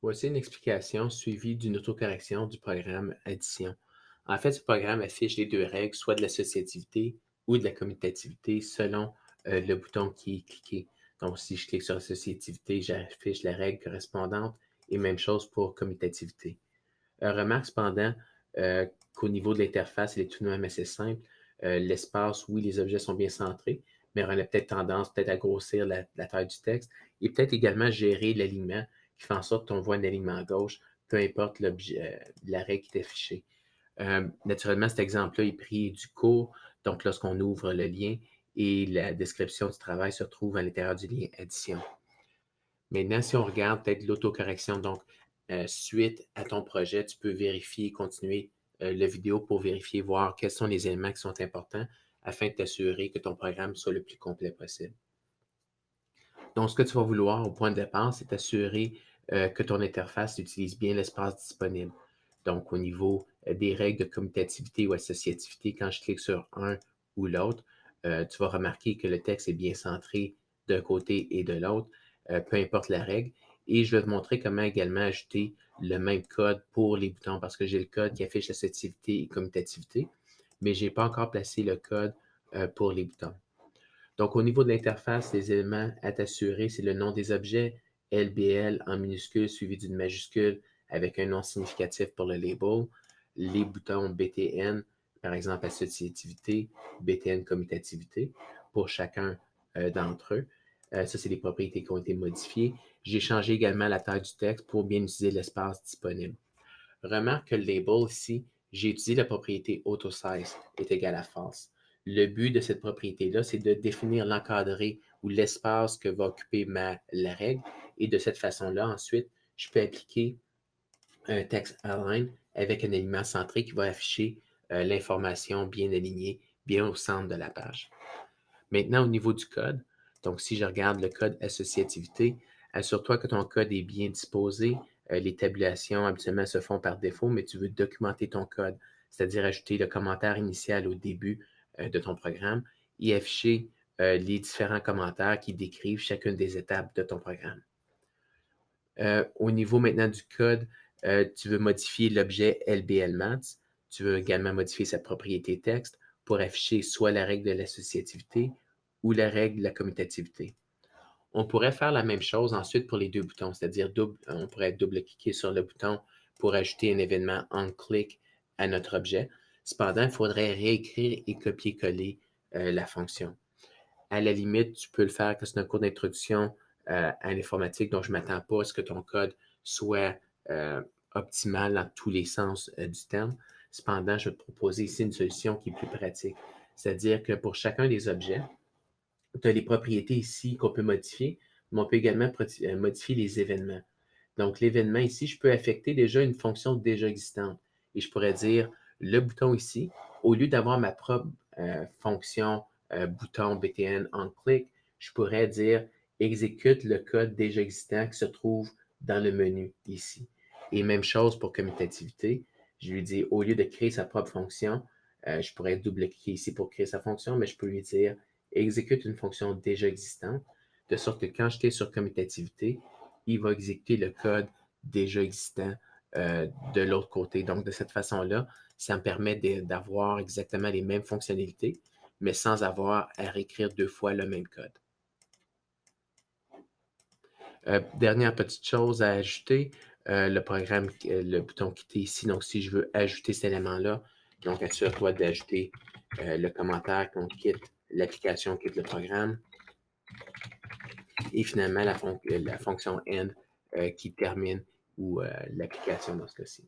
Voici une explication suivie d'une autocorrection du programme Addition. En fait, ce programme affiche les deux règles, soit de l'associativité ou de la commutativité, selon le bouton qui est cliqué. Donc, si je clique sur associativité, j'affiche la règle correspondante et même chose pour commutativité. Remarque cependant euh, qu'au niveau de l'interface, elle est tout de même assez simple. L'espace, oui, les objets sont bien centrés, mais on a peut-être tendance peut-être à grossir la taille du texte et peut-être également gérer l'alignement qui fait en sorte qu'on voit un alignement à gauche, peu importe l'objet, la règle qui est affichée. Naturellement, cet exemple-là est pris du cours, donc lorsqu'on ouvre le lien et la description du travail se trouve à l'intérieur du lien addition. Maintenant, si on regarde peut-être l'autocorrection, donc suite à ton projet, tu peux vérifier, continuer la vidéo pour vérifier, voir quels sont les éléments qui sont importants afin de t'assurer que ton programme soit le plus complet possible. Donc, ce que tu vas vouloir au point de départ, c'est t'assurer que ton interface utilise bien l'espace disponible. Donc, au niveau des règles de commutativité ou associativité, quand je clique sur un ou l'autre, tu vas remarquer que le texte est bien centré d'un côté et de l'autre, peu importe la règle. Et je vais te montrer comment également ajouter le même code pour les boutons parce que j'ai le code qui affiche associativité et commutativité, mais je n'ai pas encore placé le code pour les boutons. Donc, au niveau de l'interface, les éléments à t'assurer, c'est le nom des objets, LBL en minuscule suivi d'une majuscule avec un nom significatif pour le label, les boutons BTN, par exemple associativité, BTN commutativité, pour chacun d'entre eux. Ça, c'est les propriétés qui ont été modifiées. J'ai changé également la taille du texte pour bien utiliser l'espace disponible. Remarque que le label ici, j'ai utilisé la propriété AutoSize est égal à false. Le but de cette propriété-là, c'est de définir l'encadré ou l'espace que va occuper la règle. Et de cette façon-là, ensuite, je peux appliquer un text align avec un élément centré qui va afficher l'information bien alignée, bien au centre de la page. Maintenant, au niveau du code, donc si je regarde le code associativité, assure-toi que ton code est bien disposé. Les tabulations habituellement se font par défaut, mais tu veux documenter ton code, c'est-à-dire ajouter le commentaire initial au début de ton programme et afficher les différents commentaires qui décrivent chacune des étapes de ton programme. Au niveau maintenant du code, tu veux modifier l'objet LBLMaths. Tu veux également modifier sa propriété texte pour afficher soit la règle de l'associativité ou la règle de la commutativité. On pourrait faire la même chose ensuite pour les deux boutons, c'est-à-dire on pourrait double-cliquer sur le bouton pour ajouter un événement onClick à notre objet. Cependant, il faudrait réécrire et copier-coller la fonction. À la limite, tu peux le faire que c'est un cours d'introduction à l'informatique, donc je ne m'attends pas à ce que ton code soit optimal dans tous les sens du terme. Cependant, je vais te proposer ici une solution qui est plus pratique. C'est-à-dire que pour chacun des objets, tu as les propriétés ici qu'on peut modifier, mais on peut également modifier les événements. Donc, l'événement ici, je peux affecter déjà une fonction déjà existante. Et je pourrais dire le bouton ici, au lieu d'avoir ma propre fonction bouton BTN on click, je pourrais dire exécute le code déjà existant qui se trouve dans le menu ici. Et même chose pour commutativité. Je lui dis, au lieu de créer sa propre fonction, je pourrais double-cliquer ici pour créer sa fonction, mais je peux lui dire exécute une fonction déjà existante, de sorte que quand j'étais sur commutativité, il va exécuter le code déjà existant de l'autre côté. Donc, de cette façon-là, ça me permet d'avoir exactement les mêmes fonctionnalités, mais sans avoir à réécrire deux fois le même code. Dernière petite chose à ajouter, le programme, le bouton quitter ici. Donc, si je veux ajouter cet élément-là, donc assure-toi d'ajouter le commentaire qu'on quitte l'application, quitte le programme. Et finalement, la fonction end qui termine ou l'application dans ce cas-ci.